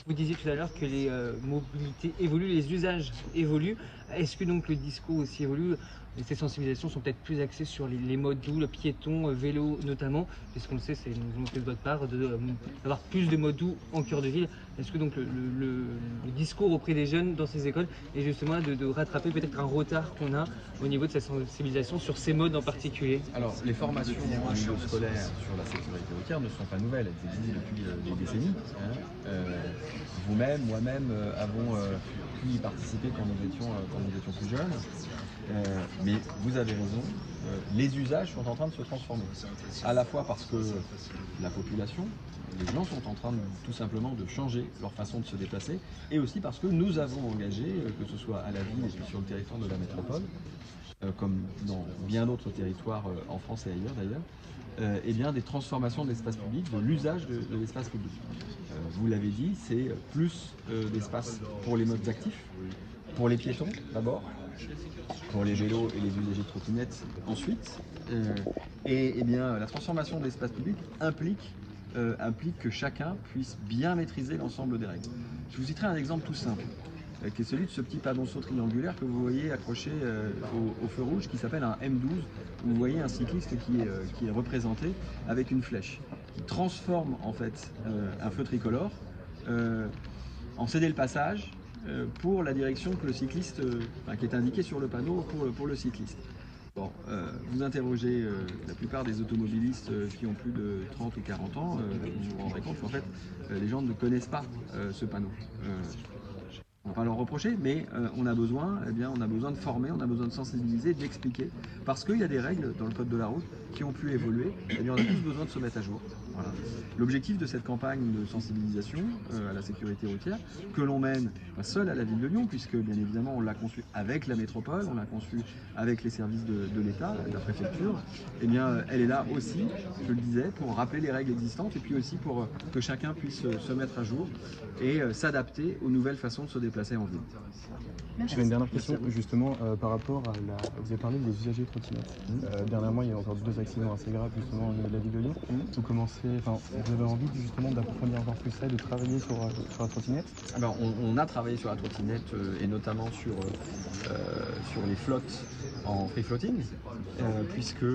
Vous disiez tout à l'heure que les mobilités évoluent, les usages évoluent. Est-ce que donc le discours aussi évolue? Et ces sensibilisations sont peut-être plus axées sur les modes doux, le piéton, vélo notamment, puisqu'on le sait, c'est une volonté de votre part d'avoir plus de modes doux en cœur de ville. Est-ce que donc le discours auprès des jeunes dans ces écoles est justement de rattraper peut-être un retard qu'on a au niveau de cette sensibilisation sur ces modes en particulier? Alors, les formations au niveau scolaire sur la sécurité routière ne sont pas nouvelles, elles existent depuis des décennies. Hein. Vous-même, moi-même avons pu y participer quand nous étions plus jeunes. Mais vous avez raison, les usages sont en train de se transformer. À la fois parce que la population, les gens sont en train tout simplement de changer leur façon de se déplacer, et aussi parce que nous avons engagé, que ce soit à la ville et puis sur le territoire de la métropole, comme dans bien d'autres territoires en France et ailleurs d'ailleurs, eh bien, des transformations de l'espace public, de l'usage de l'espace public. Vous l'avez dit, c'est plus d'espace pour les modes actifs, pour les piétons d'abord, pour les vélos et les usagers de trottinettes ensuite. Et eh bien, la transformation de l'espace public implique que chacun puisse bien maîtriser l'ensemble des règles. Je vous citerai un exemple tout simple, qui est celui de ce petit panneau triangulaire que vous voyez accroché au feu rouge, qui s'appelle un M12, où vous voyez un cycliste qui est représenté avec une flèche, qui transforme en fait un feu tricolore en céder le passage pour la direction que le cycliste, qui est indiquée sur le panneau pour le cycliste. Bon, vous interrogez la plupart des automobilistes qui ont plus de 30 ou 40 ans, vous vous rendrez compte qu'en fait, les gens ne connaissent pas ce panneau. On va pas leur reprocher, mais on a besoin de former, on a besoin de sensibiliser, d'expliquer, parce qu'il y a des règles dans le code de la route qui ont pu évoluer, et bien on a tous besoin de se mettre à jour. Voilà. L'objectif de cette campagne de sensibilisation à la sécurité routière, que l'on mène seul à la ville de Lyon, puisque bien évidemment on l'a conçu avec la métropole, on l'a conçu avec les services de l'État, de la préfecture, et bien elle est là aussi, je le disais, pour rappeler les règles existantes, et puis aussi pour que chacun puisse se mettre à jour et s'adapter aux nouvelles façons de se déplacer en ville. J'avais une dernière question justement par rapport à la. Vous avez parlé des usagers de trottinettes. Dernièrement, il y a eu encore 2 accidents assez graves justement au niveau de la ville de Lyon. Vous avez envie justement d'approfondir encore plus ça et de travailler sur la trottinette? Alors, on a travaillé sur la trottinette et notamment sur les flottes en free floating, puisque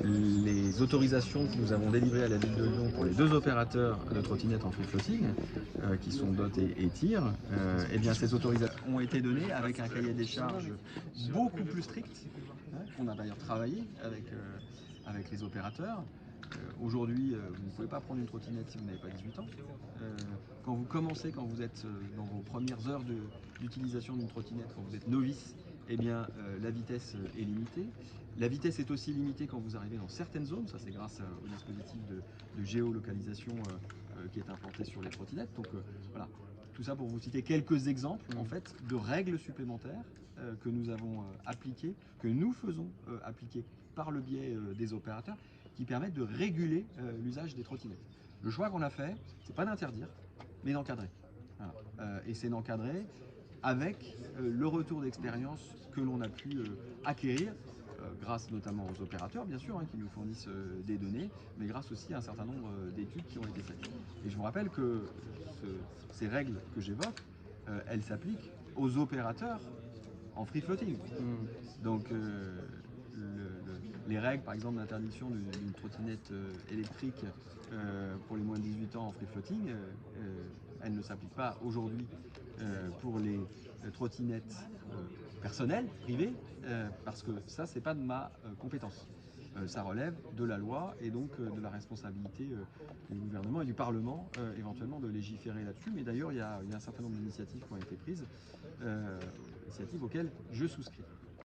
les autorisations que nous avons délivrées à la ville de Lyon pour les 2 opérateurs de trottinettes en free floating, qui sont DOT et TIR, eh bien ces autorisations ont été données avec un cahier des charges beaucoup plus strict. On a d'ailleurs travaillé avec les opérateurs. Aujourd'hui, vous ne pouvez pas prendre une trottinette si vous n'avez pas 18 ans. Quand vous êtes dans vos premières heures d'utilisation d'une trottinette, quand vous êtes novice, eh bien, la vitesse est limitée. La vitesse est aussi limitée quand vous arrivez dans certaines zones, ça c'est grâce au dispositif de géolocalisation qui est implanté sur les trottinettes. Donc voilà, tout ça pour vous citer quelques exemples en fait de règles supplémentaires que nous avons appliquées, que nous faisons appliquer par le biais des opérateurs, qui permettent de réguler l'usage des trottinettes. Le choix qu'on a fait, c'est pas d'interdire, mais d'encadrer. Voilà. Et c'est d'encadrer avec le retour d'expérience que l'on a pu acquérir, grâce notamment aux opérateurs, bien sûr, qui nous fournissent des données, mais grâce aussi à un certain nombre d'études qui ont été faites. Et je vous rappelle que ces règles que j'évoque, elles s'appliquent aux opérateurs en free floating. Donc les règles, par exemple, d'interdiction d'une trottinette électrique pour les moins de 18 ans en free floating, elles ne s'appliquent pas aujourd'hui pour les trottinettes personnelles, privées, parce que ça, c'est pas de ma compétence. Ça relève de la loi et donc de la responsabilité du gouvernement et du Parlement éventuellement de légiférer là-dessus. Mais d'ailleurs, il y a un certain nombre d'initiatives qui ont été prises, initiatives auxquelles je souscris.